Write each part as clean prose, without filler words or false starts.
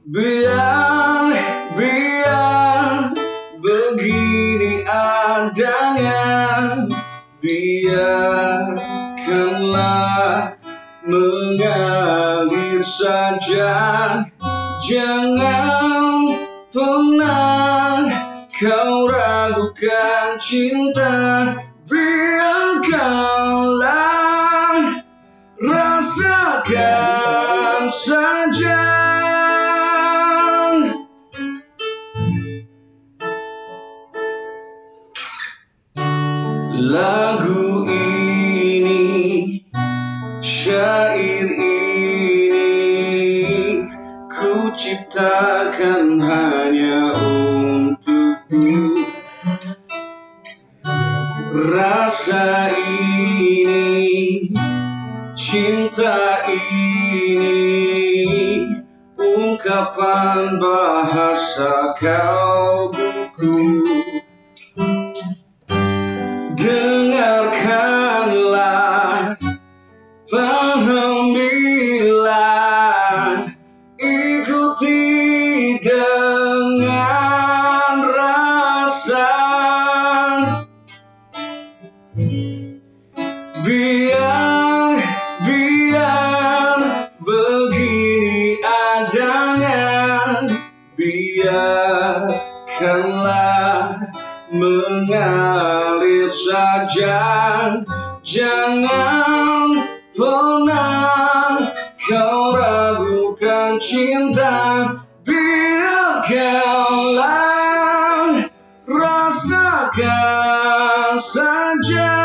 Biar, biar begini adanya, biarkanlah mengalir saja. Jangan pernah kau ragukan cinta, biarkanlah rasakan saja. Lagu ini, syair ini ku ciptakan hanya untukmu. Rasa ini, cinta ini, ungkapan bahasa kau buku. Dengarkanlah, pahamilah, ikuti dengan rasa. Biar, biar begini adanya, biarkanlah mengalir saja. Jangan pernah kau ragukan cinta, biarkanlah rasakan saja.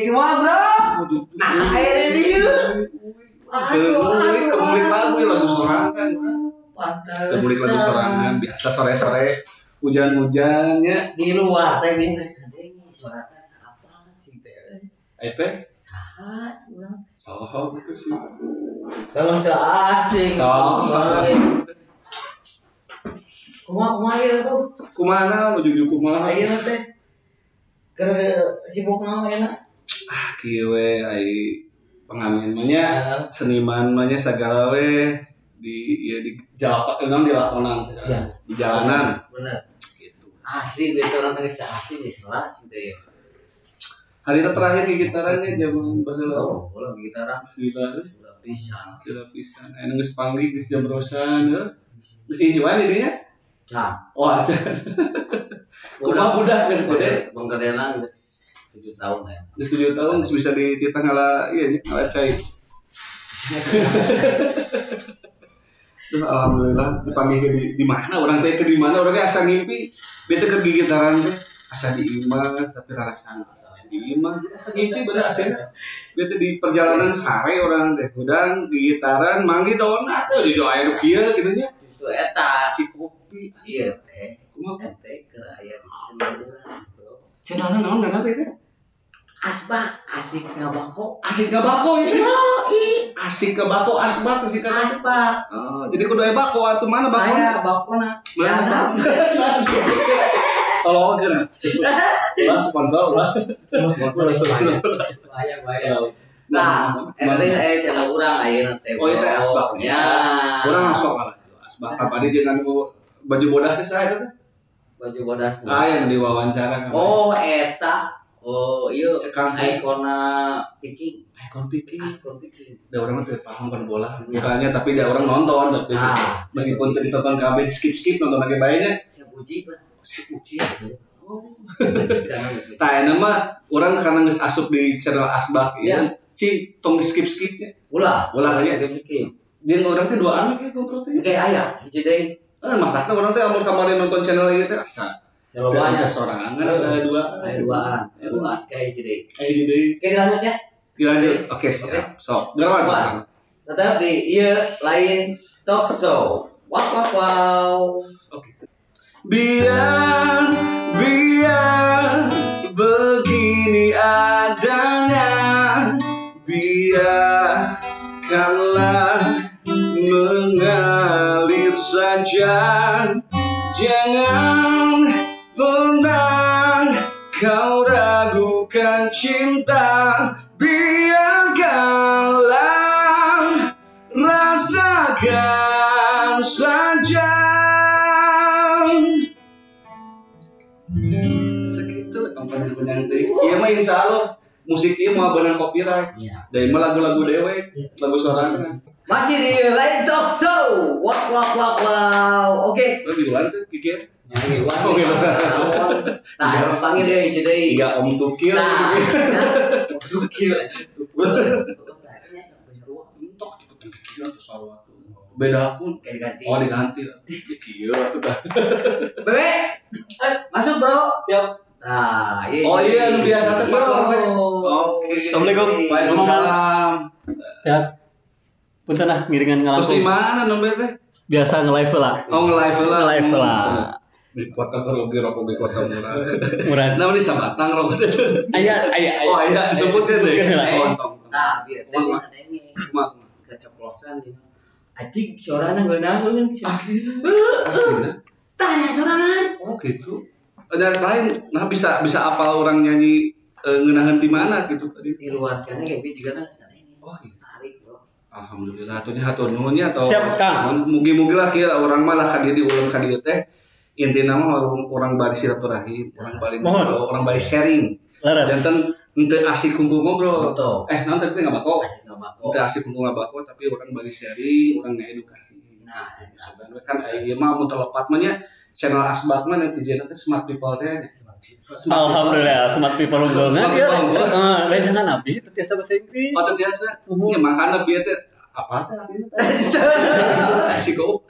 Gimana bro? Nah, akhirnya dia. Kemulik lagu sorangan. Pantas. Kemulik lagu sorangan. Biasa sore-sore hujan-hujannya. Di luar teh ini suara teh apa sih teh? Teh Sahat urang. salah gitu sih. Kalau udah asing. Salah. Kumaha ya bro? Kumana menuju kumaha? Ayeuna teh keur sibuk naon enak. Kieu we ai pengamen mah nya, seniman mah nya sagala we di jalanan dilakonan Ya. di jalanan Bener. gitu. Asli betul orang geus teh asli geus salah sih teh. Hari terakhir di gitarannya zaman baheula. Oh, ulah gitaran Bismillah. ulah pisan. Sila pisan. Aya geus panggih geus jam rosan heuh. Geus incuan didinya. Can. Oh aja. Kumaha budak geus gede. Bang Gadenan geus 7 tahun ya. Geus 7 tahun geus bisa di titah ngala ieu nya ngala cai. Duh, alhamdulillah dipanggil di mana orang teh ke di mana orangnya asa ngimpi bete ke gigitaran teh asa di imah tapi rarasan di imah asa ngimpi bener asena bete di perjalanan sare orang teh udang gigitaran manggi donat teh di doa anu kieu kitu nya Justru eta cikopi ieu teh kumaha teh keur aya di sebelah bro. cenana naon ngaranna teh Asbak asik ngabako. asik gabako itu Yoi. asik gabako asbak asik gabako Asbak. oh jadi kudu aya bako atuh mana bako Aya bakona. mana tolong kan lah sponsor lah Bayang. Nah, ini cara urang ayeuna teh. oh itu asbak Ya. orang masuk lah asbak kapadi dengan baju bodas teh saha eta Baju bodas. yang diwawancara kan Oh, eta. Oh, iya. Sekarang Ikona Piki. ikon pikir Ikon Piki. da orang mah teu paham kan bola bukannya tapi da orang nonton tapi Ah. meskipun teu ditonton kabeh skip nonton lagi bae nya Saya puji, Pak. si uci Oh. tah eta mah urang karena geus asup di channel asbak Ya. ieu ci tong di skip nya Ulah kayaknya Ikon Piki. dia orang teh dua anak ya goblok teh Kayak aya, hiji deui. makanya orang teh amur kemarin nonton channel ieu teh asa Jawabannya sorangan asa dua duaan kayak hiji deui. ai deui Oke, lanjut ya. dilanjut oke siap sok gerawan Tetap di lain talk show. Wow. oke biar begini adanya, biarkanlah mengalir saja. Jangan pernah kau ragukan cinta, biarkanlah rasakan saja. Segitu penyanyi deui. Ieu mah insyaallah musik ieu mah beunang copyright. Da mah lagu-lagu dewe, lagu sorangan. Masih di Lain Talk Show. Wow. Oke. Lu di luar tuh kikir. Nyanyi wah. Oh gitu. Nah, panggil deh jadi. Tiga Om Tukil. Nah. Tukil. Beda akun Kayak diganti. Oh diganti lah. Gila tuh dah. Bebe. Masuk bro. Siap. Nah, Oh iya lu biasa tuh partner. Oke. Assalamualaikum. Waalaikumsalam. Sehat. Punten lah ngiringan Terus di ngalangsung. mana nomor teh? Biasa nge-live lah. Oh nge-live lah. Nge-live lah. Di kota Gerogi rokok di kota murah. Murah. Nah ini sabatang rokok itu. Aya. Oh iya disebutkan deh. Disebutkan lah. Oh tong. Nah, biar tadi ada ini. Mak. Keceplosan di. Anjing suarana ngeunang. Asli. Asli. Tanya sorangan. Oh gitu. Dan lain, nah bisa apa orang nyanyi ngeunaheun di mana gitu tadi? Di luar kana kayak juga nang sana ini. Oh gitu. Tarik bro. Alhamdulillah atuh hatur nuhunnya atau Siap, Kang. Mugi-mugi lah kieu urang mah lah ka dieu diuleum ka dieu teh intina mah orang bari silaturahim, orang bari sharing. Laras. Janten henteu asik kumpul ngobrol. Betul. Naon tadi teh ngabako. Masih enggak mau. Henteu asik kumpul ngabako tapi orang bari sharing, orang ngedukasi. Nah, Sebenarnya kan ieu mah mun telepat mah nya channel Asbak mah netizen teh smart people teh. Alhamdulillah smart people unggul. Nah, dia lain jangan nabi teu tiasa bahasa Inggris. Oh biasa. Ya makana bieu teh apa teh artinya teh? Asik kok.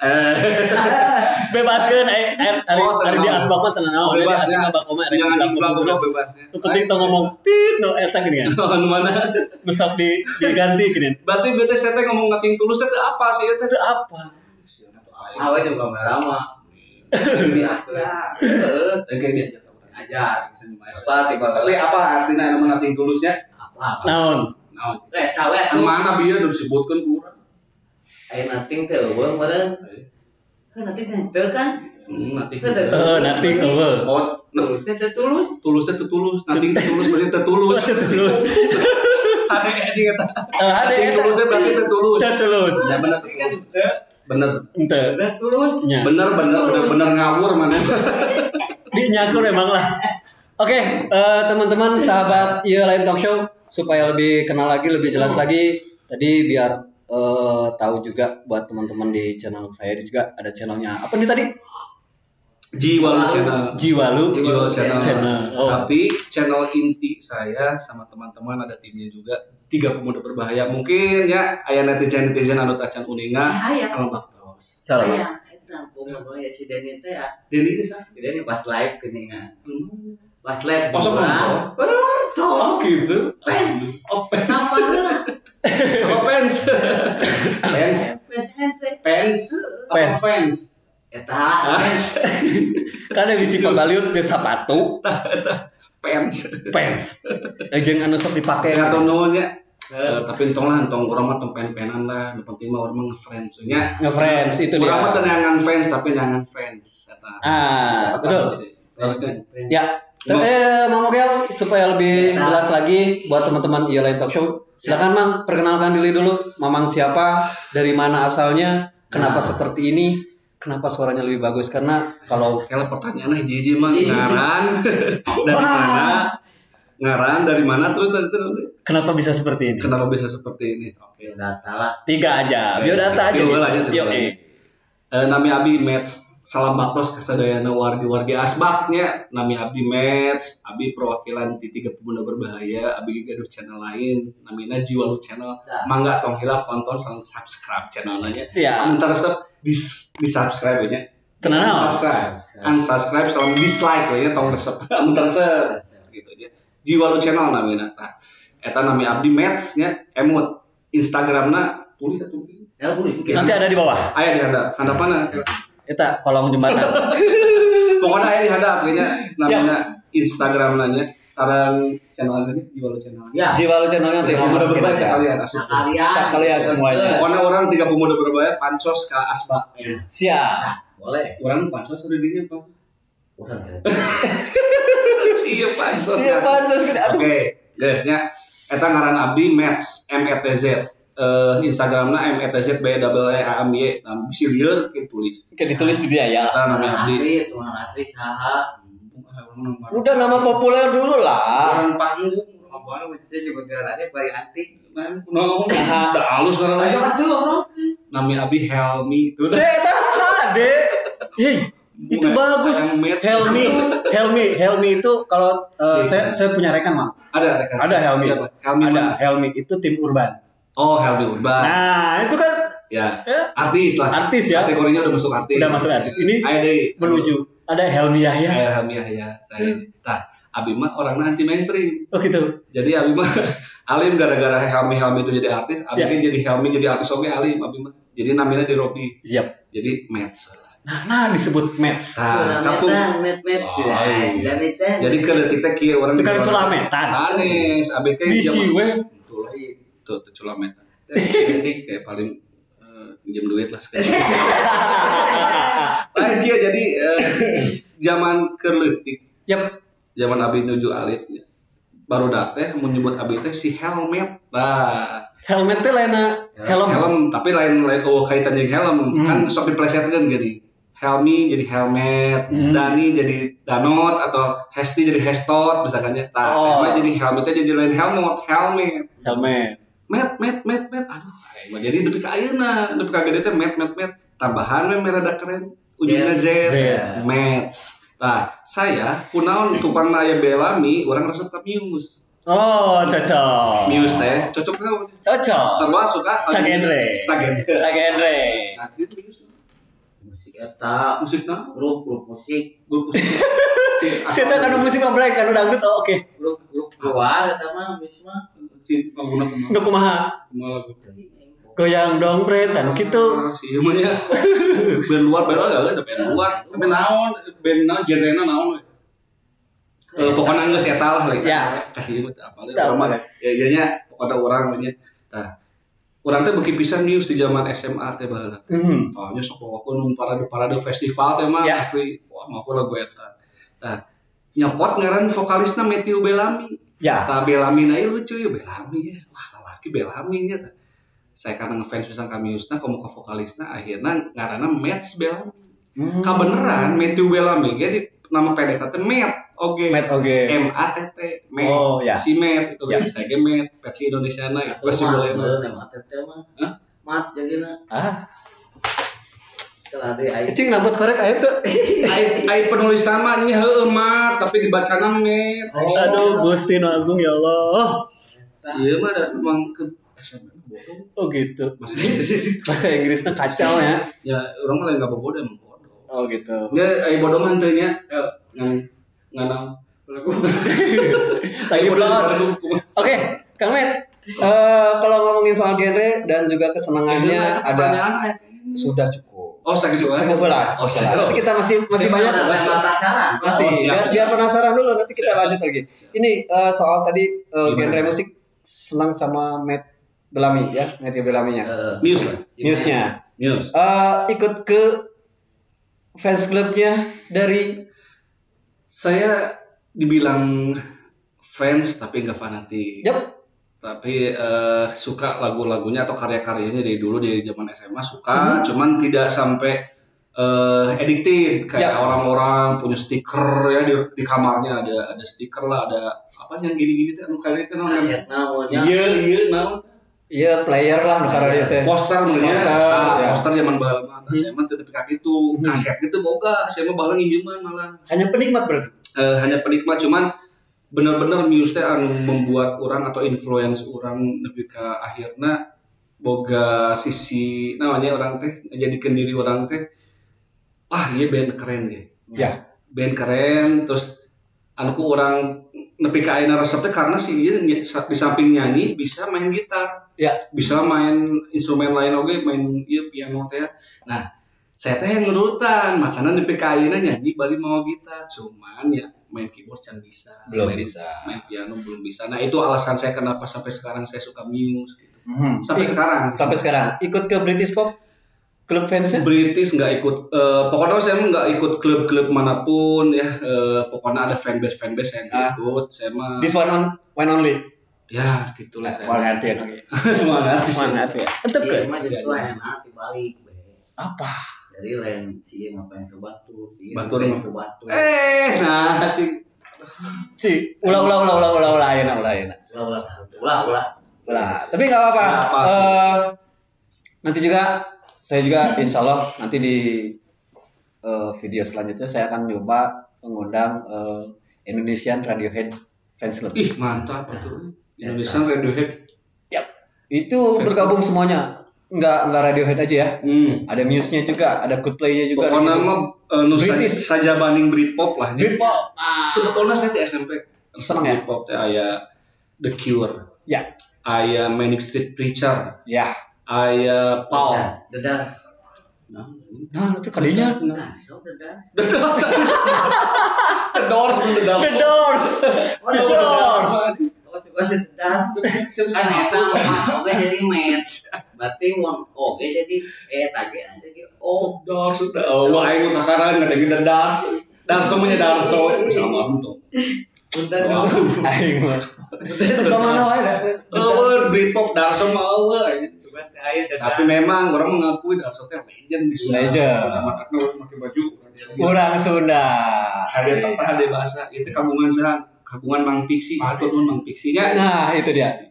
Bebaskeun ari di asbak mah tenan naon. Bebas Asik ya. ngabak mah ari Jangan diblok bebas. penting tong ngomong tit no eta gini kan. Anu mana? Nu sok diganti gini. Berarti bete saya teh ngomong ngating tulus teh apa sih eta? Itu apa? awe juga kamera mah. Ini ya. Kayak dia Ajar. Tapi apa artinya anu ngating tulusnya? Apa? Naon? Naon? Tahu ya. Anu mana bieu udah disebutkeun ku urang. Aya nating teh eueuh meureun. Kan nating teh kan. Nanti. Nating eueuh. Oh, Tulus teh teh tulus. tulus teh tulus, nanti tulus berarti teh tulus. Tulus. Ada anjing eta. Ada Nanti eta. tulusnya berarti teh tulus. Tulus. Ya benar tulus. Bener. Ente. Teh tulus. Nya. Bener ngawur mana. Dinyakur memang lah. Oke, teman-teman sahabat Ieu Lain Talk Show, supaya lebih kenal lagi, lebih jelas lagi. Tadi biar tahu juga buat teman-teman di channel saya juga ada channelnya. Apa nih tadi? Jiwalu channel. Jiwalu channel. Oh. Tapi channel inti saya sama teman-teman ada timnya juga. 3 pemuda berbahaya. Mungkin ya aya netizen anu tacan uninga Aya. sama baktos. Salah. Aya eta ngomong ya si Deni teh ya. Deni teh sah. Deni pas live geuningan. Pas live. Oh, sok nonton? Oh gitu. Fans. Oh fans. Apa lah? Oh fans. Fans. Fans. Apa fans? Eta. Kan ada sifat baliut jeung sepatu, Fans. pants. Jeung anu sok dipake. Enggak tahu nuhunnya. Tapi entong urang mah tong pen-penan lah. Nu penting mah urang mah ngefriends nya. Ngefriends itu dia. Urang mah teu neangan fans tapi neangan fans eta. Betul. Terusnya. Ya. Mang Mogel supaya lebih jelas lagi buat teman-teman Ieu Lain Talk Show. Silakan Mang, perkenalkan diri dulu. Mamang siapa? Dari mana asalnya? Kenapa seperti ini? Kenapa suaranya lebih bagus? Karena kalau Pertanyaannya hiji-hiji mah ngaran dari mana terus kenapa bisa seperti ini? kenapa bisa seperti ini? Oke. Data lah. 3 aja. Biodata aja. Yo. Nami Abi Mets salam baktos kasadayana wargi-wargi asbaknya. Nami Abi Mets, Abi perwakilan di 3 pemuda berbahaya, Abi gaduh channel lain, namina Jiwalu channel. Mangga tong hilap tonton sama subscribe channelnya. Iya. Amun terus di subscribe nya. Tenang. Unsubscribe sama dislike we nya tong resep. Amun terus gitu aja. Jiwalu channel namina tah. Eta nami Abdi Mets nya emut Instagramna tulis atuh. Ya boleh. Nanti ada di bawah. Aya di handapana. Eta kolom jembatan. Pokoknya aya di handap kayaknya namanya Instagram nanya sarang channel ini Jiwa Lu channel. Ya. Jiwa Lu channelnya nanti mau masukin aja. sekalian asup. Sekalian semuanya. Pokoknya orang 3 pemuda berbahaya pansos ke Asba. Siap. Boleh. Orang pansos udah dirinya pansos. Udah. Iya pansos. Siap pansos gede. Oke, guys nya eta ngaran abdi Mets METZ. Instagramna METZBEAMY. Bisa lieur tulis. Kayak ditulis di dia ya. Eta namanya abdi. Tuan asli saha. Udah nama populer dulu lah. Orang panggung. Ngomong mesti nyebut gelarnya paling antik. Udah halus Ayo karena atuh bro. namanya abdi Helmi itu. Dek. Itu bagus. Helmi itu kalau saya punya rekan, Mang. Ada rekan. Ada Helmi. Siapa? Helmi Ada mana? Helmi itu tim urban. Oh, Helmi Urban. Nah, itu kan Ya. Artis lah. Artis ya. Kategorinya udah masuk artis. Udah masuk artis. Ini Ayo deh. menuju ada Helmi Yahya. Helmi ya saya. Nah, Abi mah orangnya anti mainstream. Oh gitu. Jadi Abi mah alim gara-gara Helmi itu jadi artis. Abi Ya. kan jadi Helmi jadi artis oke alim Abi mah. Jadi namanya di Robi. Siap. Jadi Mets. Nah disebut match. Nah, kampung. Met. Oh, iya. Jadi ke detik teh kieu orang Itu kan culametan. Sanes, Abi teh Bisi we. Betul. Tuh culametan. Jadi kayak paling pinjam duit lah sekali. Dia jadi zaman kerleutik, Yap. zaman Abi nuju alit. Baru teh menyebut Abi teh si helmet. Nah, Helmet teh lainnya helm. helm tapi lain kaitan jeung helm kan sok diplesetkeun gini. Helmi jadi helmet, Dani jadi Danot atau Hesti jadi Hestot misalkan ya. Nah, saya mah jadi helmetnya jadi lain helmet. Helmet. Met. Aduh, jadi nepi ka ayeuna, nepi ka gede teh met. Tambahan we merada keren. Ujungnya Z. Mets. Nah, saya kunaon tukang aya Bellamy, orang resep ka Muse. Oh, cocok. Muse teh cocok naon? Cocok. Sarua suka Sagenre. Nah, itu Muse. Musik eta, Musik naon? grup musik, Saya kan musik mah break kan dangdut. Oh, oke. grup luar eta mah geus mah. Si pengguna kumaha? Untuk kumaha? Kumaha lagu? Goyang dong bre anu kitu. Si ieu mah nya. Band luar ada band luar. Tapi naon? Band naon genrena naon we? Pokoknya geus eta lah like. Ya. Kasih ieu apa Tah, mah. Ya ieu nya pokona urang nya. Tah. Urang teh beuki pisan Muse di zaman SMA teh baheula. Oh nya sok bawakeun parade festival teh mah Ya. asli wah mah lagu eta. Tah. Nyokot ngaran vokalisna Matthew Bellamy. Ya. Tah Bellamy na lucu ya Bellamy ya. Wah lalaki Bellamy nya tah. Saya karena ngefans pisan ka Muse-na komo ka vokalisna akhirna ngaranna Mets Bellamy. Kabeneran Matthew Bellamy ge di nama pendekna teh Met oge. Met oge. MATT Met. Oh, ya. Si Met itu Ya. saya ge Met versi Indonesiana itu versi bolehna. Hah? Mat jadina. Telah deui aya. Cing nabut korek aya tuh. Ai penulisan mah nya heueuh Mat tapi dibacana Met. Aduh, Gusti Nu Agung ya Allah. Si ieu mah da memang ke SMA bodoh. Oh gitu. Maksudnya Bahasa Inggrisnya kacau ya. ya orang mah lain enggak bodoh emang bodoh. Oh gitu. Dia ai bodoh mah teu nya nganam lagu. Lagi belum. Oke, Kang Met. Kalau ngomongin soal genre dan juga kesenangannya ada pertanyaan aya. sudah cukup. Oh, segitu aja. Cukup lah. Nanti kita masih banyak. penasaran. Masih. Biar penasaran dulu nanti kita lanjut lagi. Ini soal tadi genre musik senang sama Matt Bellamy ya, Matthew Bellamy-nya. Muse lah. Muse-nya. Muse. Ikut ke fans club-nya dari Saya dibilang fans tapi nggak fanatik. Yup. Tapi suka lagu-lagunya atau karya-karyanya dari dulu dari zaman SMA suka, cuman tidak sampai addicted kayak orang-orang punya stiker ya di kamarnya ada stiker lah, ada apa yang gini-gini tuh anu kayak itu namanya. Kaset namanya. Iya, naon. Iya, player lah karena dia teh. Poster meureun Poster, ya. poster zaman baheula mah. Saya mah teu ka kitu. Kaset gitu boga, saya mah baheula nginjeman malah. Hanya penikmat berarti. Hanya penikmat cuman benar-benar Muse teh anu membuat orang atau influence orang lebih ke akhirnya boga sisi namanya orang teh ngajadikeun diri orang teh wah ieu band keren deh. Ya. Band keren terus anu ku orang nepi ka ayeuna resep teh karena si ieu di samping nyanyi bisa main gitar. Ya. Bisa main instrumen lain oge main ieu piano teh. Nah, saya teh yang nurutan makanya nepi ka ayeuna nyanyi bari mau gitar cuman ya main keyboard can bisa. Belum bisa. Main piano belum bisa. Nah, itu alasan saya kenapa sampai sekarang saya suka Muse gitu. Sampai sekarang. Ikut ke British Pop klub fansnya? British nggak ikut. Pokoknya saya nggak ikut klub-klub manapun ya. Pokoknya ada fanbase yang ikut. Saya mah. This one only. Ya, gitulah saya. Ngerti oke. Semangat ya. Tetep Iya, ke. mah justru enak dibalik. Apa? Dari lain sih ngapain ke batu, sih Batu ngapain rumah. ke batu. Nah, cing. Ulah. Ulah. Tapi nggak apa-apa. Nanti juga saya juga insya Allah nanti di video selanjutnya saya akan coba mengundang Indonesian Radiohead Fans Club. Ih, mantap betul. Indonesian Radiohead. Yap. Itu bergabung semuanya. Enggak Radiohead aja ya. Ada Muse-nya juga, ada Coldplay-nya juga. Pokoknya mah British saja banding Britpop lah. Britpop. Sebetulnya saya di SMP seneng ya. Britpop teh aya The Cure. Ya. Aya Manic Street Preacher. Ya. Aya Paul. Dedas. Nah, itu kalinya. Dedas. The Doors. Dedas. Kan eta mah oge jadi match. Berarti mun oge jadi tadi jadi Doors sudah. Wah, aing takaran ngadengin The Doors. Darso punya Darso sama untuk. Punten. Aing mah. Kemana wae? Britpop Darso mah eueuh. Tapi memang orang mengakui Darso teh legend di Sunda. Legend. Makanya orang pakai baju. Orang Sunda. Ada bahasa itu kagungan Mang Piksi atau Mang Piksinya. Nah, itu dia.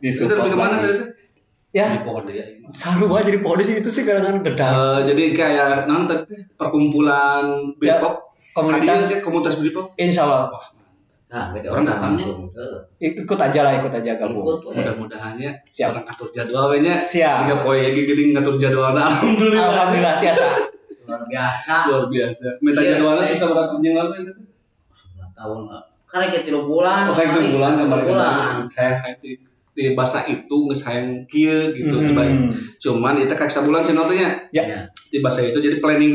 Di Itu lebih kemana tadi? Ya. Di pohon dia. Saru banget jadi pohon di situ sih kadang-kadang gedas. Jadi kayak nanti perkumpulan Britpop, komunitas Britpop. Insya Allah. Nah, Orang datang. Ikut aja gabung. Mudah-mudahannya Siap. orang atur jadwal we nya. Siap. Tiga poe lagi geuning ngatur jadwalna alhamdulillah. Alhamdulillah biasa. Luar biasa. Minta jadwalnya bisa berapa yang lalu itu? Tahun kali ke 3 bulan. Oh, kayak 3 bulan kemarin. Bulan. Saya di bahasa itu geus hayang kieu gitu dibanding. Cuman itu kayak sabulan cenah teh nya. Ya. Di bahasa itu jadi planning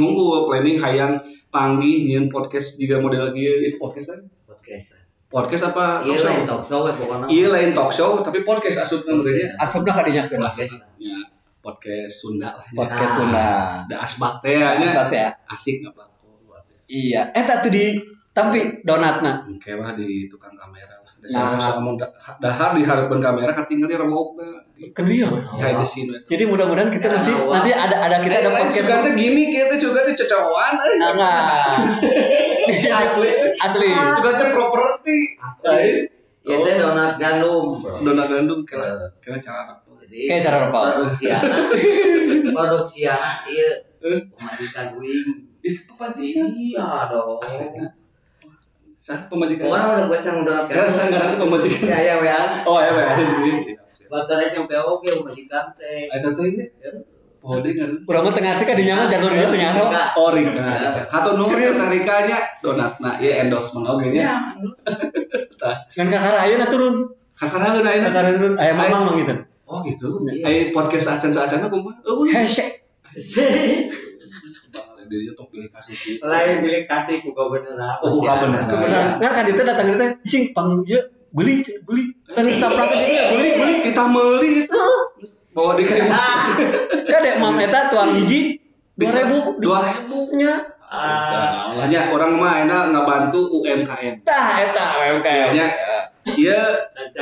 hayang panggih nyeun podcast juga model kieu itu podcast kan? Podcast apa? Iya lain talk show pokoknya. Iya lain talk show tapi podcast asupna berarti. Asupna kadinya Ya, podcast Sunda lah. Podcast Sunda. Ada asbak teh nya. Asbak ya. Asik enggak apa-apa. Iya. Eta tuh di tapi donatna. Engke mah di tukang kamera lah. Dahar di harapan kamera katinggali remogna. Kendieu. Ya di sini. Jadi mudah-mudahan kita masih nanti ada kita ada podcast. Juga gini kita juga tuh cocokan Nah. Asli. Juga tuh properti. Itu donat gandum. Donat gandum kira cara apa? Kayak cara apa? Produksi iya pemajikan wing. Itu pemajikan. Iya dong. Sah pemajikan. Orang udah gue sang donat gandum. Sekarang pemajikan. Ya ya. Oh ya ya. Batal SMP oke pemajikan teh. Ada tuh ini. Oh dia nggak. Urang mah tengah ka dinya mah jalur ieu teh nyaro. Oh Rika. Hatur nuhun ya Rikanya donatna ieu endorsement oge nya. Ngan kakara ayeuna turun. Kakaraeun ayeuna. Kakara turun aya mamang mah gitu. Oh gitu. Ai podcast acan-acan kumaha? Hesek. Dia tok pilih kasih. Lain pilih kasih ku beneran. Oh bener. Kebenaran. Ngan ka ditu datang teh cing pang ieu beli. Kan staprak beli. Kita meuli itu. Bawa di kayu. Kadek mam eta tuang hiji 2000 nya. Ah, Hanya orang mah enak ngabantu UMKM. Tah eta UMKM Nya ieu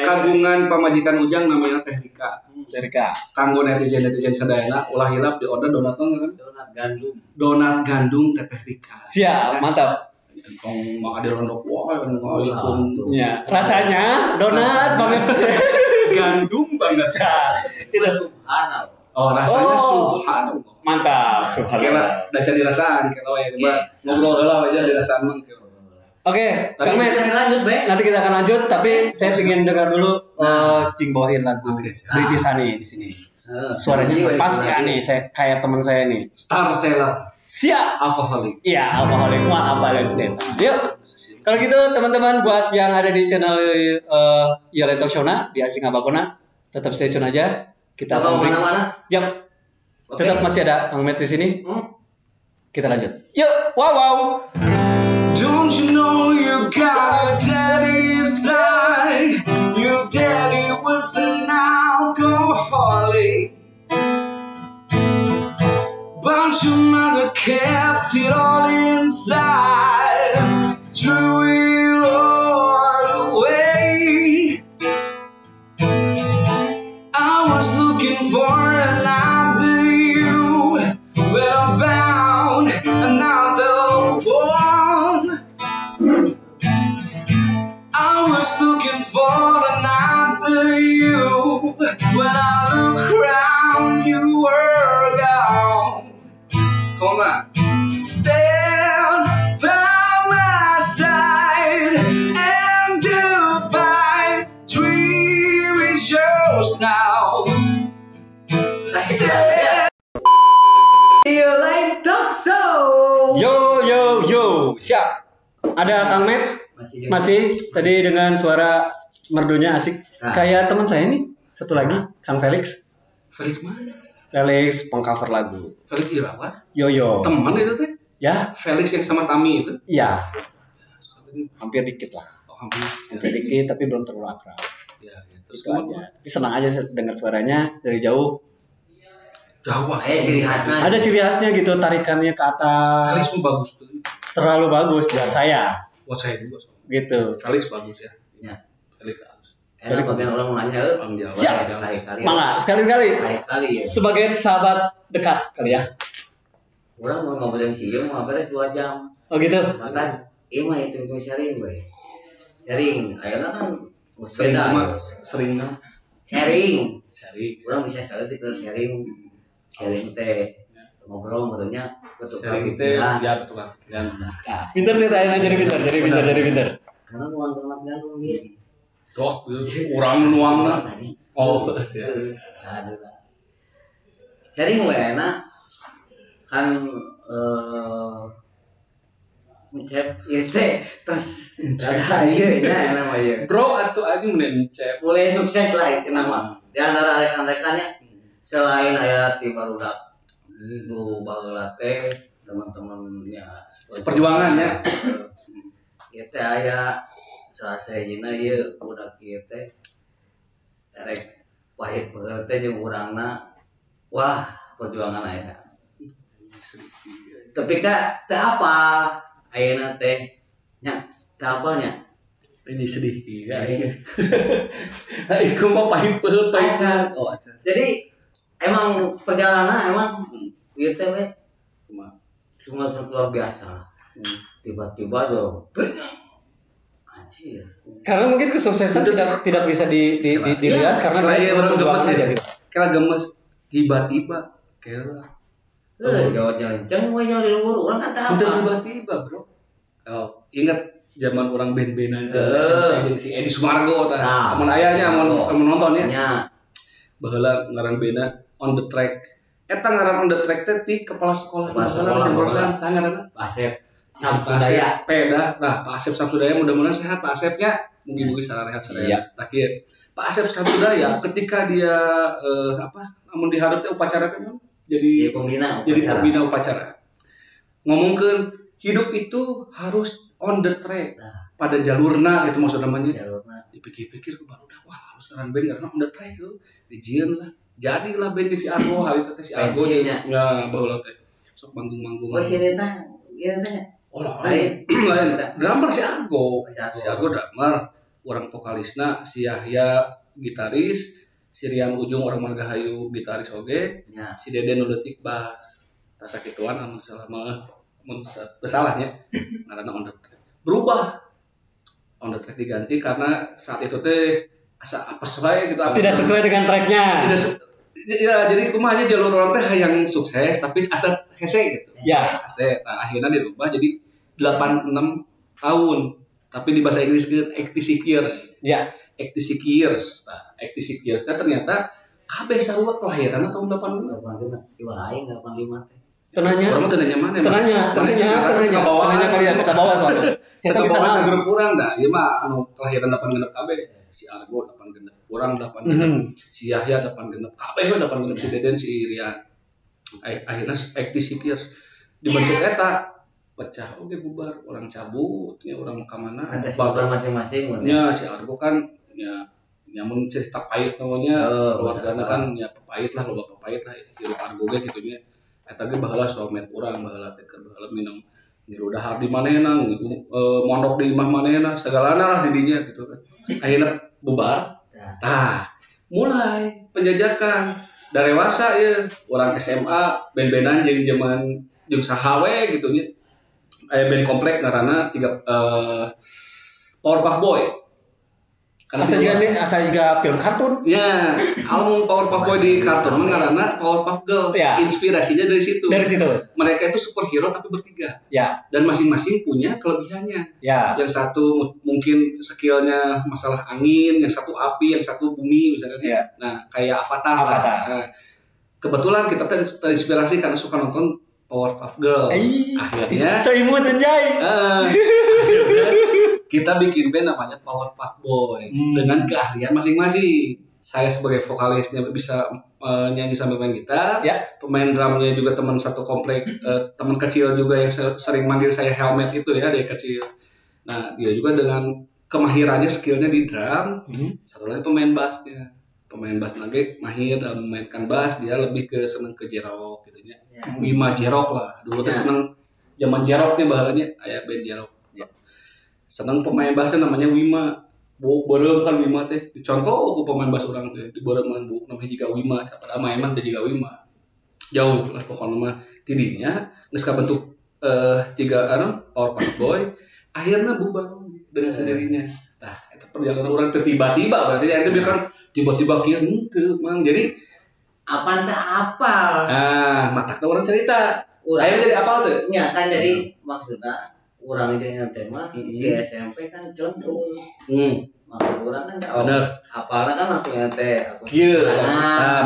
kagungan pamajikan Ujang namanya Teh Rika. Rika. Kanggo netizen sadayana ulah hilap di order donat kan. donat gandum. Donat gandum Teh Rika. Siap, mantap. Kong mak ada rondok wah waalaikum. Ya, rasanya donat banget. Gandum banget. Itu Subhanallah. Oh, rasanya subhanallah. Mantap, Kira subhanallah. da cari rasaan kira we ngobrol heula aja di rasaan mah. Oke, Tapi Kang Met, lanjut, Be. nanti kita akan lanjut, tapi saya ingin dengar dulu Cing bawain lagu Oke, siap. British Honey di sini. Suaranya pas ya nih, saya kayak teman saya nih. Star Seller Siap. alkoholik. Iya, alkoholik wah apa dan setan. Yuk. Kalau gitu teman-teman buat yang ada di channel Yale Talk Show di Asing Abakona, tetap stay tune aja. Kita akan break. Mana-mana. Yap. Oke. Tetap masih ada Kang Met di sini. Kita lanjut. Yuk, wow. Jung Don't you know you got your daddy inside? Your daddy was an alcoholic, but your mother kept it all inside, threw it all away. I was looking for another you, but I found another one. I was looking for another you, when I look around you were gone. Come on. Stand by my side and do by dreary shows now. Stand. You like talk show. Yo, siap. Ada Kang Met? Masih. Tadi dengan suara merdunya asik. Nah. Kayak teman saya nih, satu lagi, Kang Felix. Felix mana? Felix pengcover lagu. Felix Irawan? Yo. Teman itu teh? Ya? Felix yang sama Tami itu? Iya. Hampir dikit lah. Oh, hampir. Hampir dikit tapi belum terlalu akrab. Ya, terus Itu aja. Tapi senang aja dengar suaranya dari jauh. Jawa. Ciri khasnya. Ada ciri khasnya gitu, tarikannya ke atas. Felix pun bagus tuh. Terlalu bagus buat saya. Buat saya juga. Gitu. Felix bagus ya. Ya. Felix bagus. Enak bagian orang nanya, Orang Jawa. Siap. Kali-kali. Mangga, sekali-kali. Kali-kali ya. Sebagai sahabat dekat kali ya. Orang mau ngobrolin sih, mau ngobrolin 2 jam. Oh gitu. Makan, mah itu sharing, boy. Sharing, ayeuna kan Sering beda, mah, Yos. sering mah. Sharing. Sharing. Orang bisa sekali ke sharing. Sharing teh ngobrol modelnya Sharing teh ya betul kan. Ya. Pintar sih tanya jadi pintar. Karena nuan banget ngandung dia. Toh, urang nuangna. Tadi. Oh, ya. Sadar. Sharing we enak. Kan ngecep ieu teh terus ada ieu nya nama ieu. Bro atuh anjing mun encep. Mulai sukses lah itu nama. Di antara rekan-rekannya selain aya ti barudak nu baheula teh teman-temannya Seperjuangan ya. Ieu teh aya salah sahijina ieu budak ieu teh rek pahit baheula teh jeung urangna. Wah, perjuangan aya. Tapi teh apa ayeuna teh nya teh apa nya Ini sedih ya ini. Iku mah pahit pahit. Oh, acan. jadi emang perjalanan emang ieu teh we cuma luar biasa lah. Tiba-tiba tuh anjir. Karena mungkin kesuksesan tidak bisa dilihat karena Kayak orang gemes aja ya. gitu. Kayak gemes tiba-tiba kayak Jawab jalan we di luhur urang kan teh udah apa? tiba-tiba, Bro. Oh, ingat zaman orang band-bandan si Edi Sumargo tah. Nah. Teman ayahnya mau nonton ya. Nya Baheula ngaran bandna On The Track. Eta ngaran On The Track teh ti kepala sekolah Kepala sekolah, jurusan sangaranna Asep Pak Asep Peda. Nah, Pak Asep Samsudaya mudah-mudahan sehat Pak Asepnya. Mugi-mugi sarehat Iya. Terakhir. Pak Asep Samsudaya ketika dia namun diharap teh upacara kan jadi pembina upacara. Ngomongkeun hidup itu harus on the track. Nah. Pada jalurna gitu maksud namanya. jalurna Dipikir-pikir baru udah wah harus ngaran band karena on the track tuh. Dijieun lah. Jadilah band si Argo hari teh si Argo Pensinya. nya baheula teh. Sok manggung-manggung. oh si eta ieu teh Oh lain. Drummer si Argo. Si Argo drummer. Orang vokalisna si Yahya gitaris, si Rian Ujung orang Margahayu gitaris oge, nya si Deden Nuletik bass. Tasa kituan amun salah mah mun salahnya ngaranna On The Track. Berubah. On The Track diganti karena saat itu teh asa apes wae gitu. Tidak sesuai dengan tracknya. Ya jadi kumaha aja jalur orang teh hayang sukses tapi asa hese gitu. Ya. Hese. Nah, akhirnya dirubah jadi 86 tahun. Tapi di bahasa Inggris itu 86 years. Ya. 86 years. Nah, 86 years. Nah, ternyata kabeh sarua kelahiran tahun 85. 85 ieu lain 85 teh Tenanya. Orang mah teu nanya mana. Tenanya kali ya ke bawah soalnya. Saya bisa nanya nanya. grup urang dah. Ieu mah anu kelahiran 86 kabeh. Si Argo 86, urang 86. Si Yahya 86, kabeh we 86 si Deden si Rian. Akhirnya 86 years dibentuk eta pecah oke bubar orang cabut ya orang ke mana ada saudara masing-masing ya si Argo kan ya nyamun cerita pahit namanya keluarganya kan ya pahit lah loba pahit lah hirup Argo ge gitu nya eta ge baheula somet urang baheula teh baheula minum dirudahar di manehna gitu mondok di imah manehna segalana lah di dinya gitu kan akhirnya bubar tah mulai penjajakan dari dewasa ya orang SMA band-bandan jeung zaman jeung saha we gitu nya aya band komplek ngaranna Powerpuff Boy asa juga film kartun ya album Powerpuff Boy di kartun mah ngaranna Powerpuff Girl ya. Inspirasinya dari situ mereka itu superhero tapi bertiga ya dan masing-masing punya kelebihannya ya yang satu mungkin skillnya masalah angin yang satu api yang satu bumi misalnya ya. Nah kayak Avatar. Nah, kebetulan kita terinspirasi karena suka nonton Powerpuff Girl akhirnya seimut anjay akhirnya kita bikin band namanya Powerpuff Boys dengan keahlian masing-masing. Saya sebagai vokalisnya bisa nyanyi sambil main gitar, pemain drumnya juga teman satu komplek, teman kecil juga yang sering manggil saya Helmet itu ya dari kecil. Nah dia juga dengan kemahirannya skillnya di drum, satu lagi pemain bassnya. Pemain bass lagi mahir dalam memainkan bass, dia lebih ke seneng ke jerok gitu ya. Wima jerok lah, dulu tuh seneng zaman jeroknya bahannya kayak band jerok. Seneng pemain bassnya namanya Wima. Borem kan Wima teh dicontoh ku pemain bass orang teh di boreman bu namanya juga Wima padahal main mah teh juga Wima. Jauh lah pokoknya mah tidinya geus kabentuk tiga Powerpuff Boy akhirnya bubar dengan sendirinya. Nah, itu perjalanan orang tiba-tiba berarti ya itu kan tiba-tiba kieu henteu mang. Jadi apaan teh apal. Nah, matakna orang cerita. Ayo jadi apal tuh? Nya kan jadi maksudnya orang itu yang tema di SMP kan contoh maksud orang kan bener apalnya kan langsung ente kieu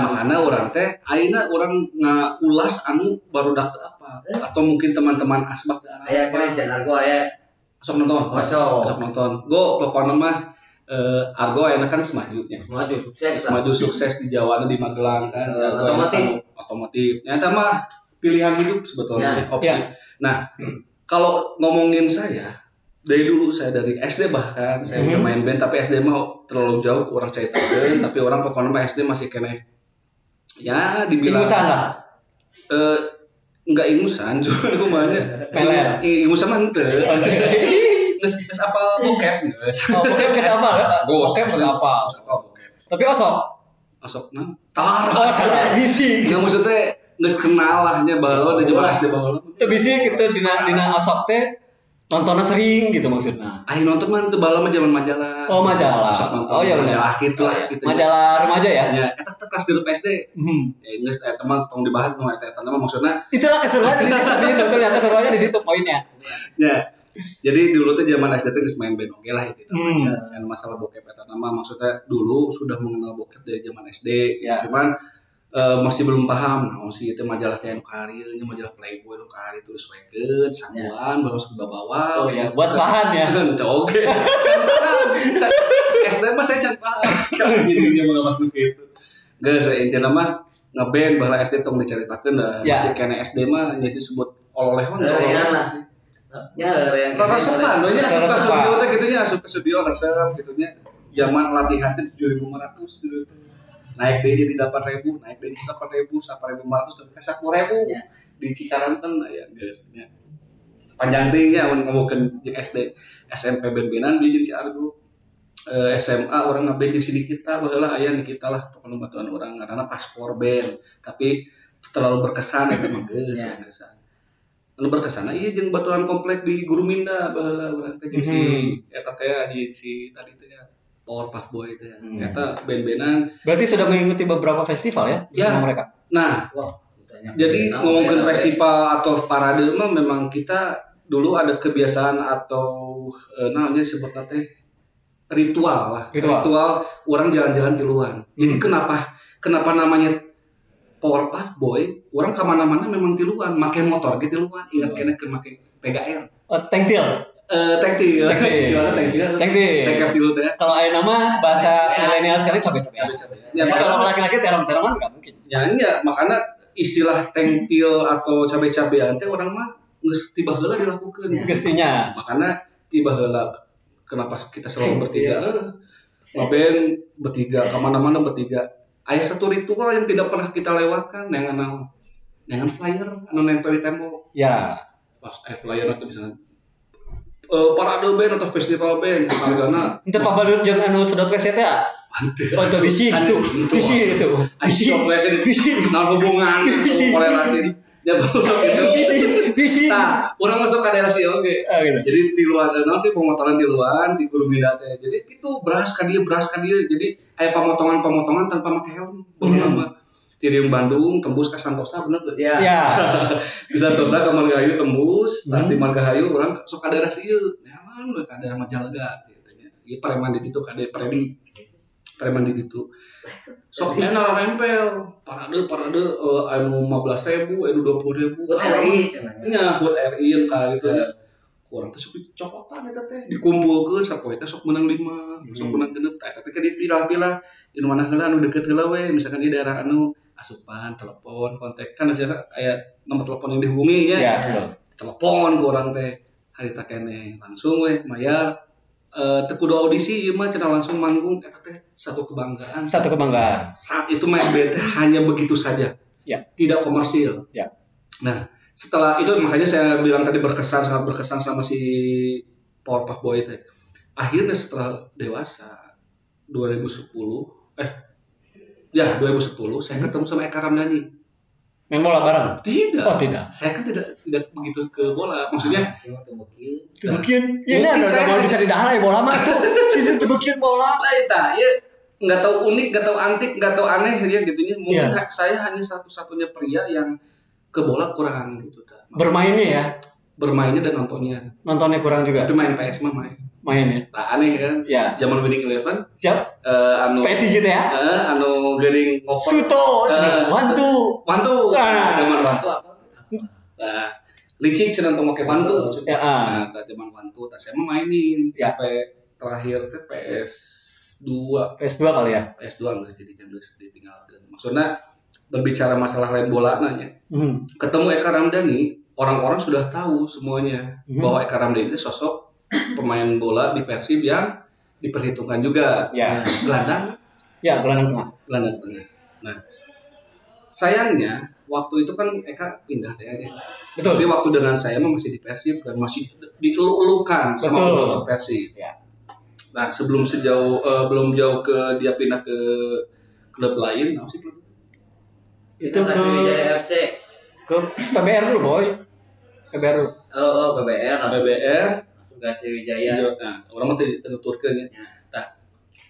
makanya orang teh ayeuna orang ngaulas anu barudak apa atau mungkin teman-teman asbak aya kan Argo aya sok nonton go pokoknya mah Argo ayeuna kan semaju sukses di Jawa di Magelang kan otomotif nyata mah pilihan hidup sebetulnya opsi nah kalau ngomongin saya dari dulu saya dari SD bahkan saya udah main band tapi SD mah terlalu jauh orang ceritakan tapi orang pokoknya mah SD masih kene ya dibilang ingusan lah enggak ingusan cuma rumahnya ingusan mah henteu geus apa bokep geus bokep geus apa bokep geus apa tapi osok nah tar bisi enggak maksudnya nggak kenal lah nya balon di zaman SD balon itu bisa gitu dina asap teh nontonnya sering gitu maksudnya nonton mah itu balon mah zaman majalah majalah ya majalah gitulah gitu majalah remaja ya eta kelas grup SD geus teman tong dibahas tong eta mah maksudnya itulah keseruan di situ sih sebetulnya keseruannya di situ poinnya ya jadi dulu tuh zaman SD tuh geus main band oge lah itu dan masalah bokep eta mah maksudnya dulu sudah mengenal bokep dari zaman SD cuman masih belum paham sih itu majalah teh anu karir ini majalah Playboy anu karir terus wekeun sangguan baru sudah bawa buat bahan ya oke SD mah saya can paham jadi dia mau masuk gitu geus intina mah ngeband baheula SD tong dicaritakeun masih kene SD mah jadi disebut oleh-oleh yang resepan nya asup studio teh kitu nya asup studio resep kitu nya zaman latihan teh 7.500 gitu naik deh jadi 8.000 naik deh 8.000 8.500 sampai 10.000 di Cisaran kan ya guys ya panjang tingnya ngomongin di SD SMP band-bandan di jeung Argo SMA orang ngeband di sini kita baheula aya di kita lah pokoknya batuan orang karena paspor band tapi terlalu berkesan ya memang geus anu berkesan ieu jeung baturan komplek di Guru Minda baheula urang teh si eta teh di si tadi teh Powerpuff Boy itu ya. Ternyata band-bandan. Berarti sudah mengikuti beberapa festival ya bersama mereka. Nah, jadi ngomongin festival atau parade mah memang kita dulu ada kebiasaan atau namanya sebutnya teh ritual lah. Ritual orang jalan-jalan di luar. Jadi kenapa namanya Powerpuff Boy? Orang kemana-mana memang di luar, pakai motor gitu di luar. Ingat kena ke pakai PGR. Tengtil. Tengtil. Silakan tengtil. Tengkap dulu teh. Kalau ada nama bahasa milenial sekali capek-capek. Ya, kalau laki-laki terong-terongan enggak mungkin. Ya enggak, makanya istilah tengtil atau cabe-cabean teh orang mah geus tiba heula dilakukeun. Gestinya. Makanya tiba heula kenapa kita selalu bertiga? Ngeband bertiga, kemana-mana bertiga. Aya satu ritual yang tidak pernah kita lewatkan dengan flyer anu nempel di tembok. Ya. Pas flyer atau misalnya parade band atau festival band hargana Itu pabalut jeung anu sedot WC teh ya? Oh, itu bisi gitu. Bisi itu. bisi nah hubungan korelasi ya Bisi. nah orang masuk ke daerah si oge gitu. jadi di luar dan sih pemotongan di luar di guru beda teh jadi itu beras ka dieu jadi aya pemotongan tanpa make helm bener Tirium Bandung tembus ke Santosa bener tuh Ya. di Santosa ke Margahayu tembus di Margahayu orang sok ka daerah si ieu nyaman we ka daerah Majalengka gitu nya ieu preman di ditu ka daerah Predi preman di ditu sok enak nempel parade anu 15.000 anu 20.000 RI nya buat RI yang kali itu orang tuh sok cokotan eta teh dikumpulkeun sapoe teh sok menang 5 sok menang 6 eta teh kan dipilah-pilah di mana heula anu deukeut heula we misalkan di daerah anu asupan telepon kontak kan aya nomor telepon yang dihubungi nya telepon ke orang teh harita keneh langsung we mayar teu kudu audisi ieu mah cenah langsung manggung eta teh satu kebanggaan saat itu main band hanya begitu saja tidak komersil nah setelah itu makanya saya bilang tadi sangat berkesan sama si Powerpuff Boy teh akhirnya setelah dewasa 2010 saya ketemu sama Eka Ramdhani. Main bola bareng? Tidak. Oh, tidak. Saya kan tidak begitu ke bola. Maksudnya tebukin. Ya saya mau bisa didahar ya bola mah. Sisi tebukin bola. Lah eta, ya enggak tahu unik, enggak tahu antik, enggak tahu aneh ya gitunya. Mungkin saya hanya satu-satunya pria yang ke bola kurang gitu ta. Bermainnya dan nontonnya kurang juga. Tapi main PS mah main ya. Tak aneh kan? Ya. Zaman Winning Eleven. Siap. PSG teh ya? Anu geuning ngoper. Suto. Wantu. Zaman wantu apa? Nah, licik cenah tong make wantu. Nah, zaman wantu tah saya mah mainin sampai terakhir teh PS2 kali ya. PS2 geus jadi geus ditinggalkeun. Maksudnya berbicara masalah lain bola nanya. Ketemu Eka Ramdhani, orang-orang sudah tahu semuanya bahwa Eka Ramdhani itu sosok pemain bola di Persib yang diperhitungkan juga. Gelandang tengah. Nah, sayangnya waktu itu kan Eka pindah ya. Betul. Jadi waktu dengan saya masih di Persib dan masih dielu-elukan sama bobotoh Persib. Nah, belum jauh ke dia pindah ke klub lain, apa sih klub? Itu ke Wijaya FC. Ke PBR dulu, Boy. PBR. PBR Gasi Wijaya. Nah, orang mah tuturkeun ya. Nah,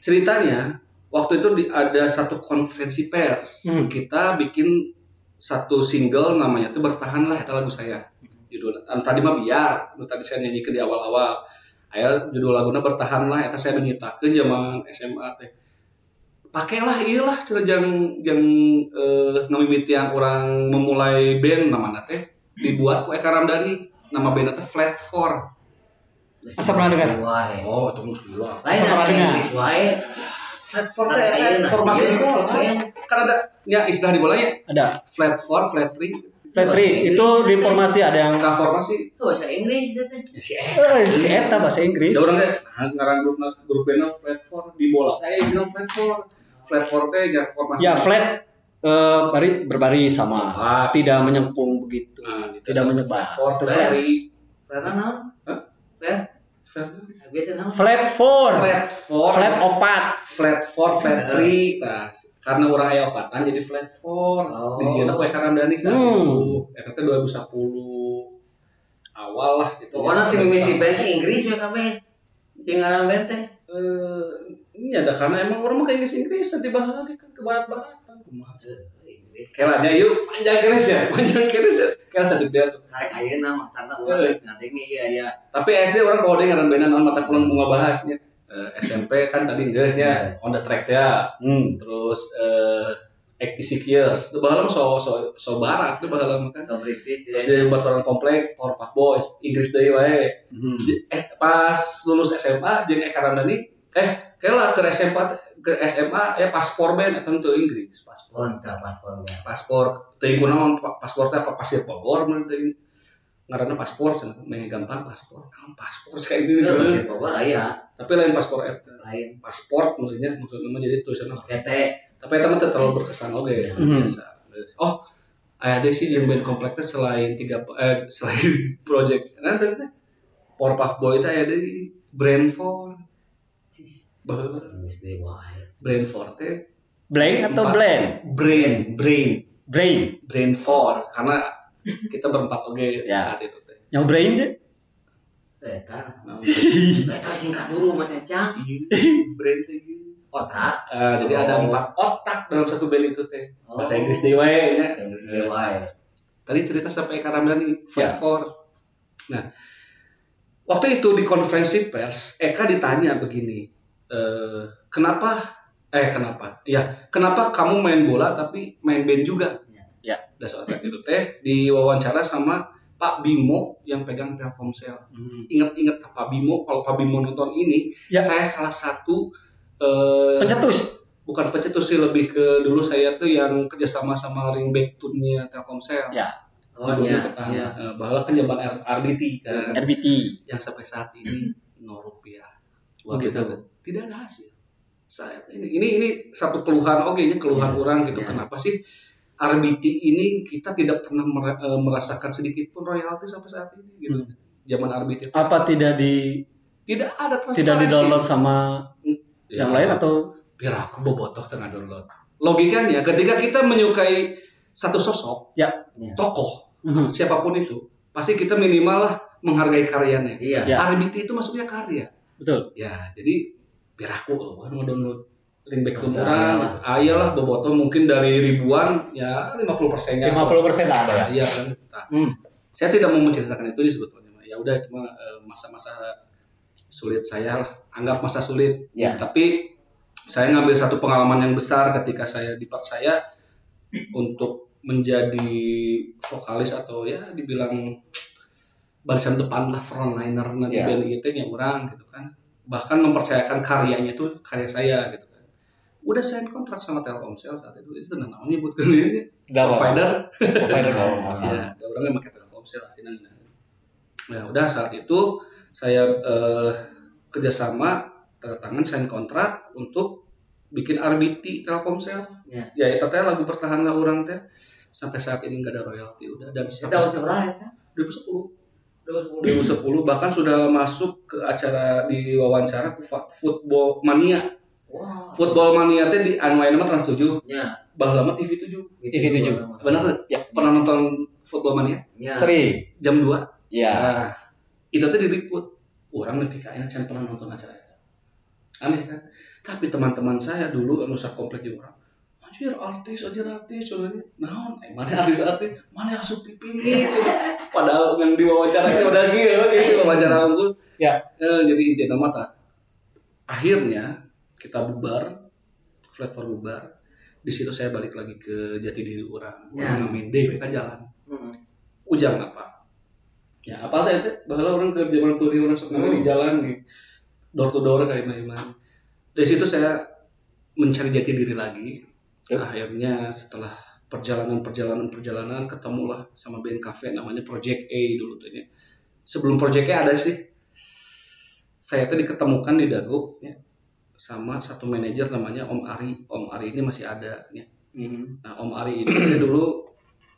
ceritanya waktu itu ada satu konferensi pers. Kita bikin satu single namanya itu Bertahanlah eta lagu saya. Judul tadi mah biar tadi saya nyanyikan di awal-awal. Aya judul laguna Bertahanlah eta saya nyiptakeun zaman SMA teh. Pakailah iyalah cenah yang ngamimitian orang memulai band namana teh dibuat ku Eka Ramdhani. Nama bandnya teh Flat 4. Asa pernah dengar? Oh, itu mus dulu. Lain dengar. Flat 4 teh formasi di bola. Kan ada ya istilah di bola ya? Ada. Flat 4, flat 3. Flat 3 itu di formasi ada yang formasi. Itu bahasa Inggris itu teh. Si eta bahasa Inggris. Ya orang teh ngaran grup bandnya Flat 4 di bola. Istilah Flat 4. Flat 4 teh ya formasi. Ya, flat berbaris sama. Tidak menyempung begitu. Tidak menyebar. Flat 3. Karena naon? Flat 4. Flat 4, flat 3. Nah, karena urang aya opatan jadi flat 4. Di sini aku Eka Ramdhani saat itu. Eta teh 2010 awal lah gitu. Pokona tim mimiti bahasa Inggris ya kabeh. Sing ngaran band teh. Ini ada karena emang orang mah kayak Inggris tadi bahagia kan ke barat-baratan. Kumaha. Kelanya yuk panjang keris ya. Kira sedih dia tuh. Karek ayeuna mah tanta urang ngadenge ieu aya. Tapi SD orang kalau ngaran band naon mata kulang bunga bahasnya. SMP kan tadi geus nya on the track ya. Terus 86 years. Itu baheula mah so barat teh baheula mah kan. So British. Terus dia baturan komplek Powerpuff Boys Inggris deui wae. Pas lulus SMA jeung Eka Ramdhani kela ke SMA ya paspor band atau teu Inggris paspor teh kunaon paspor teh apa pasir Bogor mun teh ngaranna paspor cenah gampang paspor kayak gini Terus Bogor aya tapi lain paspor eta lain paspor nulisnya maksudnya jadi tulisanna PT. tapi eta mah teu terlalu berkesan oge biasa oh aya deui sih jeung band kompleknya selain selain project nanti Power Puff Boy itu aya deui Brandford Geus deui wae. Brandford teh Blank atau blend? Brain 4 karena kita berempat oge Ya. saat itu teh. Yang brain deh? Eta. Nah, Eta singkat dulu mah Cang. brain teh gitu. Otak. Jadi ada 4 otak dalam satu band itu teh. Bahasa Inggris deui wae nya. Geus deui wae. Tadi cerita sampai Karamdani Ya. Flat 4. Nah, waktu itu di konferensi pers Eka ditanya begini, kenapa kamu main bola tapi main band juga? Ya. Dan saat itu teh diwawancara sama Pak Bimo yang pegang Telkomsel. Ingat Pak Bimo, kalau Pak Bimo nonton ini, Ya. saya salah satu Pencetus. bukan pencetus sih, lebih ke dulu saya tuh yang kerjasama sama ringback tune-nya Telkomsel. Ya. Oh Di iya. pertama, bahwa kan zaman RBT kan, RBT. yang sampai saat ini 0 rupiah. Wah, Begitu. tidak ada hasil. Saya ini satu keluhan keluhan orang gitu. Ya. Kenapa sih RBT ini kita tidak pernah merasakan sedikit pun royalti sampai saat ini gitu. Zaman RBT Apa tidak tidak ada transparansi. tidak di-download sama Ya, yang lain atau biar aku bobotoh tengah download. Logikanya ketika kita menyukai satu sosok, ya? tokoh, siapapun itu, pasti kita minimal lah menghargai karyanya. Iya. Ya. RBT itu maksudnya karya. Betul. Ya, jadi biar aku kan download ringback Pasti orang gitu. Ayolah bobotoh mungkin dari ribuan ya 50%-nya. 50% ada ya. Iya kan. Nah, saya tidak mau menceritakan itu sebetulnya. Ya udah cuma masa-masa sulit saya lah. Anggap masa sulit. Ya. Tapi saya ngambil satu pengalaman yang besar ketika saya dipercaya untuk menjadi vokalis atau ya dibilang barisan depan lah, frontliner nanti band itu yang orang gitu kan. Bahkan mempercayakan karyanya itu karya saya gitu kan. Udah sign kontrak sama Telkomsel saat itu namanya buat ini provider kalau masalah. ya orangnya pakai Telkomsel asinan. Nah udah saat itu saya kerjasama tanda tangan sign kontrak untuk bikin RBT Telkomsel. Ya itu teh lagu pertahanan orang teh sampai saat ini nggak ada royalti udah dan Tahun berapa ya? 2010 bahkan sudah masuk ke acara di wawancara ke Football Mania. Wow. Football Mania teh di anu aya nama Trans 7. Ya. Baheula mah TV 7. Benar tuh? Ya. Pernah nonton Football Mania? Ya. Seri. Jam 2. Ya. Nah, itu teh diliput. Orang nepi ka can pernah nonton acara itu. Aneh kan? Tapi teman-teman saya dulu anu sakomplek jeung urang. Anjir artis contohnya. Naon? Mana artis? Mana asup pipini? Padahal yang diwawancara udah gitu wawancara aku. Ya. Jadi intinya mata. Akhirnya kita bubar, platform bubar. Di situ saya balik lagi ke jati diri orang. Ngamen DPK jalan. Ujang apa? Ya apa teh itu? Baheula orang ke zaman turi orang sok ngamen di jalan nih. Door to door kayak gimana. Dari situ saya mencari jati diri lagi. Akhirnya setelah perjalanan ketemulah sama band cafe namanya Project A dulu tuh ya. Sebelum Project A ada sih. Saya tuh diketemukan di Dago ya, sama satu manajer namanya Om Ari. Om Ari ini masih ada ya. Nah, Om Ari ini dia dulu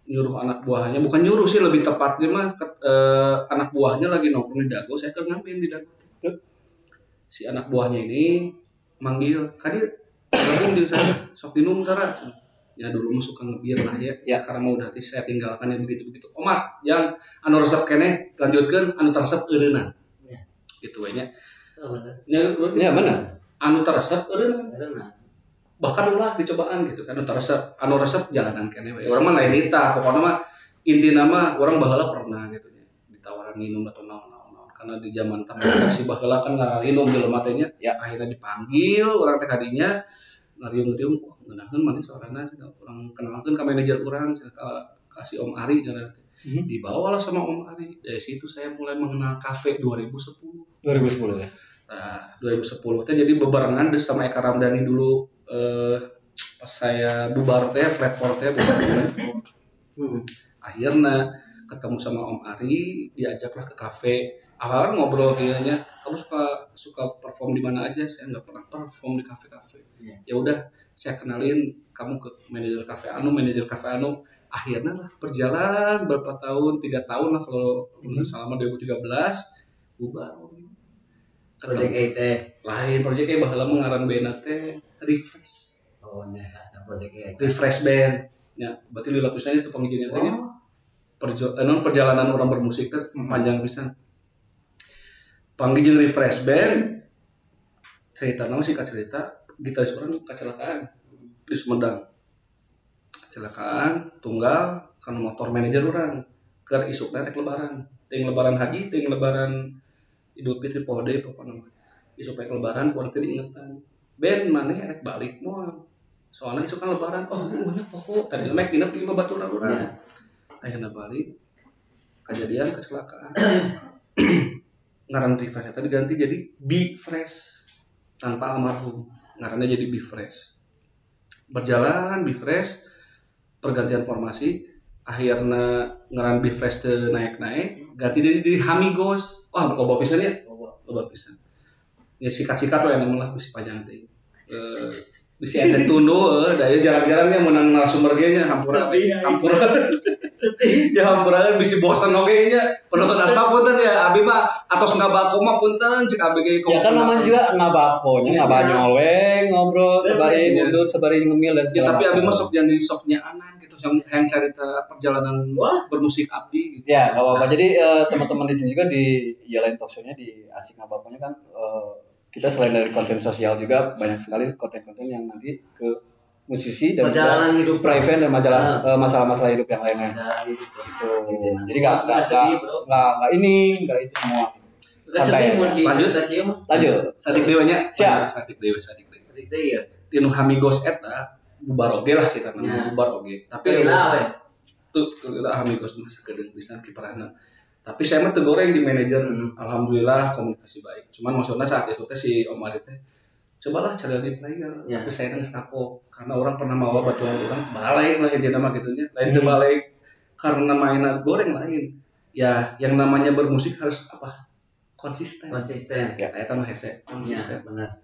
nyuruh anak buahnya, bukan nyuruh sih lebih tepatnya mah anak buahnya lagi nongkrong di Dago, saya kan ngambil di Dago. Si anak buahnya ini manggil, "Kadir, gabung di sana, sok dinum tara." Ya dulu mah suka ngebir lah ya. Sekarang mau udah saya tinggalkan yang begitu-begitu. Omat, yang anu resep keneh lanjutkeun anu teresep eureunna. Ya. Gitu we nya. Oh, benar. Ya benar. Anu teresep eureunna. Eureunna. Bahkan ulah dicobaan gitu kan anu resep jalanan keneh we. Urang mah lain nita, pokona mah intina mah urang baheula pernah gitu nya. Ditawaran minum atau naon karena di zaman tamu si baheula kan ngaralinum jelema teh nya. Ya akhirnya dipanggil urang teh kadinya ngariung-ngariung ngeunahkeun manis suarana orang kenalkeun ka manajer urang kasih Om Ari dibawalah sama Om Ari. Dari situ saya mulai mengenal kafe 2010 ya. Nah 2010 teh jadi bebarengan sama Eka Ramdhani dulu pas saya bubar teh flat 4 teh bubar. Akhirnya ketemu sama Om Ari, diajaklah ke kafe. Awalnya ngobrol kayaknya, kamu suka perform di mana aja? Saya nggak pernah perform di kafe-kafe. Ya udah, saya kenalin kamu ke manajer kafe anu. Akhirnya lah berjalan berapa tahun, 3 tahun lah kalau selama 2013 bubar. Project ET Lain project E baheula mengaran band teh Refresh. oh nya project ET Refresh band. Ya, berarti lila pisannya itu panggilan teh perjalanan orang bermusik teh panjang pisan. Panggil jeung Refresh band. Cerita nama singkat cerita, gitaris orang kecelakaan di Sumedang. Kecelakaan tunggal karena motor manajer orang ke isukna rek lebaran. Ting lebaran haji, ting lebaran Idul Fitri Pohode pokoknya isuk rek lebaran kurang teu diingetan. Ben maneh rek balik moal. Soalnya isuk kan lebaran, nya pokok tadi mek nginep di babaturan urang. Ayeuna balik kejadian kecelakaan. Ngaran Refresh tadi diganti jadi Be Fresh tanpa almarhum. Ngarannya jadi Be Fresh. Berjalan Be Fresh pergantian formasi akhirnya ngaran Be Fresh teu naik-naik ganti jadi Hamigos. Wah, loba pisan ya. Loba pisan. Ya sikat-sikat we namun lah bisi panjang teh. Bisi ente tunduh da ieu jarang-jarangnya menang narasumber ge nya hampura. Ya hampura bisi bosan oge nya penonton asma punten ya abi mah atos ngabako mah punten cek abi ge Ya kan namanya juga ngabakonya ngabanyol we ngobrol sebari mundur sebari ngemil dan ya segala tapi abi macam. mah sok jadi soknya anan gitu yang cerita perjalanan bermusik abdi gitu. Ya, nggak apa-apa. Jadi teman-teman di sini juga di Lain Talk Show-nya di Asik Ngabakonya kan kita selain dari konten sosial juga banyak sekali konten-konten yang nanti ke musisi dan perjalanan hidup private dan masalah-masalah hidup yang lainnya. perjalanan hidup Gitu. Jadi nggak itu semua. Santai. Lanjut. Lanjut. Sadik dewanya. Siap. Sadik dewa. ya Tinu Hamigos eta bubar oge lah kita Ya. bubar oge. Tapi lah tuh Hamigos mah sakedeung pisan kiprahna. Tapi saya mah teu goreng di manajer. Alhamdulillah komunikasi baik. Cuman maksudnya saat itu teh si Om Ari teh cobalah cari di player. Ya. Tapi saya kan kapok karena orang pernah mawa batuan orang balik lah dia nama gitunya. Lain teu balik karena mainan goreng lain. Ya, yang namanya bermusik harus apa? Konsisten. Ya, eta mah hese konsisten. benar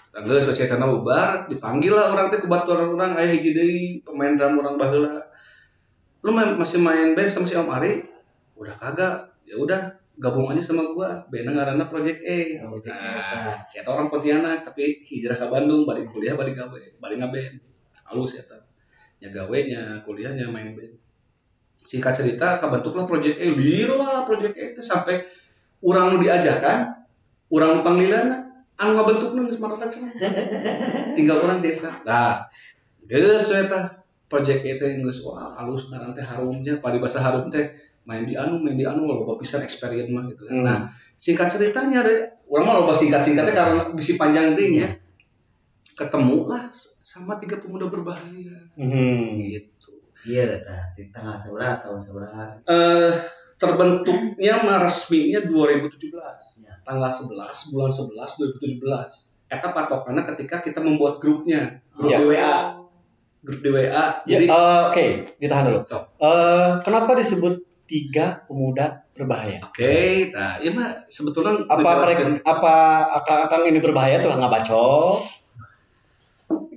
Tanggal societana bubar, dipanggil lah orang teh ke baturan orang aya hiji deui pemain drum orang baheula. Lu masih main band sama si Om Ari? Udah kagak. Ya udah, gabung aja sama gua. Bandnya ngaranna Project E. Si eta orang Pontianak tapi hijrah ke Bandung, balik kuliah, balik gawe, balik ngaband. Halus eta. Nya gawe nya kuliahnya main band. Singkat cerita kabentuklah Project E. Lirlah Project E teh sampai urang nu diajakan, urang nu panggilana anu ngabentukna geus marodat cenah. Tinggal orang desa. Nah, geus we tah project itu geus wah halus ngaran teh harumnya, paribasa harum teh main di anu loba pisan experience mah gitu. Nah, singkat ceritanya deh, urang mah loba singkat-singkatnya karena bisi panjang teh nya. Ketemu lah sama 3 pemuda berbahaya. Gitu. iya tah di tanggal seberapa tahun seberapa Terbentuknya resminya 2017. Tanggal 11 bulan 11 2017. Eta patokannya ketika kita membuat grupnya, grup Ya. di WA. Grup di WA. Ya, Jadi oke, ditahan dulu. Sok. Kenapa disebut 3 pemuda berbahaya? Oke, nah, ya mah sebetulnya Akang ini berbahaya tuh nggak bacot?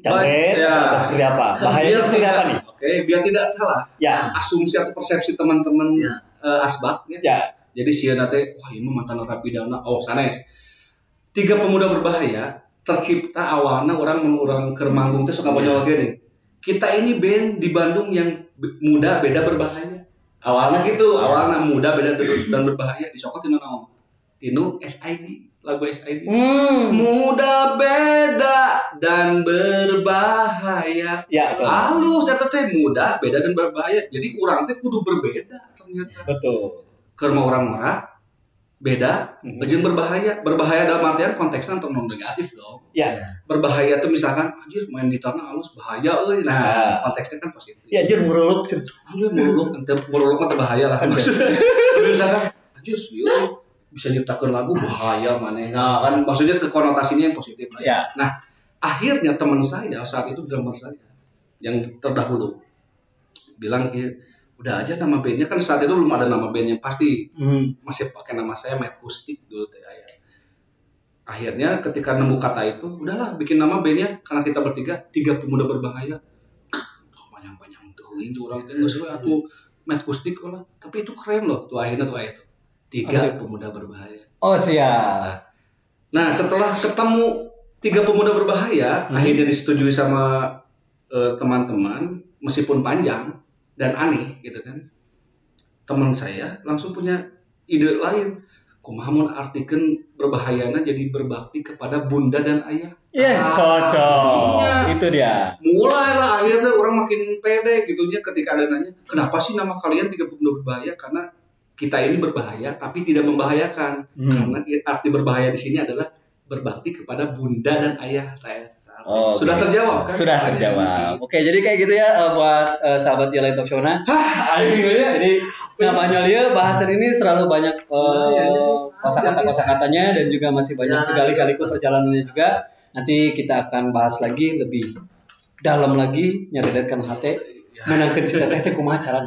Jamret, ya. seperti apa? Bahayanya seperti apa nih? Oke, biar tidak salah. Ya, Asumsi atau persepsi teman-teman Ya. asbak ya. ya, Jadi sieuna teh wah ieu mah mantan narapidana. Oh, sanes. 3 pemuda berbahaya tercipta awalnya orang keur manggung teh suka bonyol gini. Kita ini band di Bandung yang muda beda berbahaya. Awalnya gitu, awalnya muda beda dan berbahaya disokot tinu naon? Tinu SID, lagu SID. Muda beda dan berbahaya. ya, betul. Halus eta teh muda beda dan berbahaya. Jadi urang teh kudu berbeda ternyata. Betul. Keur mah orang-orang beda, jeung berbahaya. Berbahaya dalam artian konteksnya untuk non negatif dong. Ya, Berbahaya tuh misalkan anjir main gitarna halus bahaya euy. Nah, konteksnya kan positif. ya anjir muruluk. Anjir muluk mah teu bahaya lah. Maksudnya misalkan anjir ieu bisa nyiptakeun lagu bahaya maneh. Nah, kan maksudnya ke konotasinya yang positif lah. Ya. Nah, akhirnya teman saya saat itu drummer saya yang terdahulu bilang udah aja nama bandnya, kan saat itu belum ada nama bandnya, pasti Hmm. masih pakai nama saya Matt Kustik dulu teh aya. Akhirnya ketika nemu kata itu, udahlah bikin nama bandnya, karena kita bertiga, 3 pemuda berbahaya. Panjang-panjang tuh, ini orang teh geus we atuh Matt Kustik lah, tapi itu keren loh tuh akhirnya tuh ayat tuh. 3 pemuda berbahaya. Oh siap. Nah setelah ketemu 3 pemuda berbahaya, akhirnya disetujui sama teman-teman, meskipun panjang dan aneh gitu kan. Teman saya langsung punya ide lain. Kumaha mun artikeun berbahayana jadi berbakti kepada bunda dan ayah. Iya, cocok. Iya. Itu dia. Mulailah akhirnya orang makin pede gitunya ketika ada nanya, kenapa sih nama kalian 3 pemuda berbahaya? Karena kita ini berbahaya tapi tidak membahayakan. Karena arti berbahaya di sini adalah berbakti kepada bunda dan ayah. Oh, Sudah oke. terjawab kan? Sudah terjawab. Oke, jadi kayak gitu ya buat sahabat Yelain Talk Show. Jadi namanya dia bahasan ini selalu banyak kosakata-kosakatanya dan juga masih banyak kali-kaliku perjalanannya juga. Nanti kita akan bahas lagi lebih dalam lagi, nyaredetkan hati, menangkan si teteh teh kumaha carana.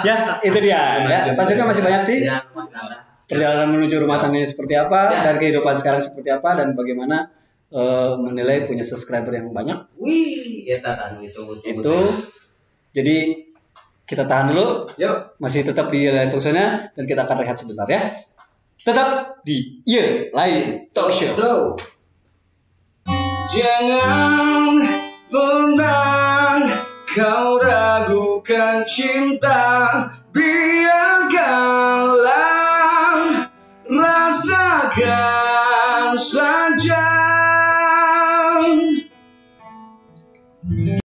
Ya, itu dia ya. Pastinya masih banyak sih Ya, Mas Nanda. perjalanan menuju rumah tangganya seperti apa dan kehidupan sekarang seperti apa dan bagaimana menilai punya subscriber yang banyak. Wih, ya tatan itu. Jadi kita tahan dulu. Yuk. Masih tetap di Yelain Talk Show-nya dan kita akan rehat sebentar ya. Tetap di Yelain Talk Show. Jangan pernah kau ragukan cinta, biarkanlah rasakan saja.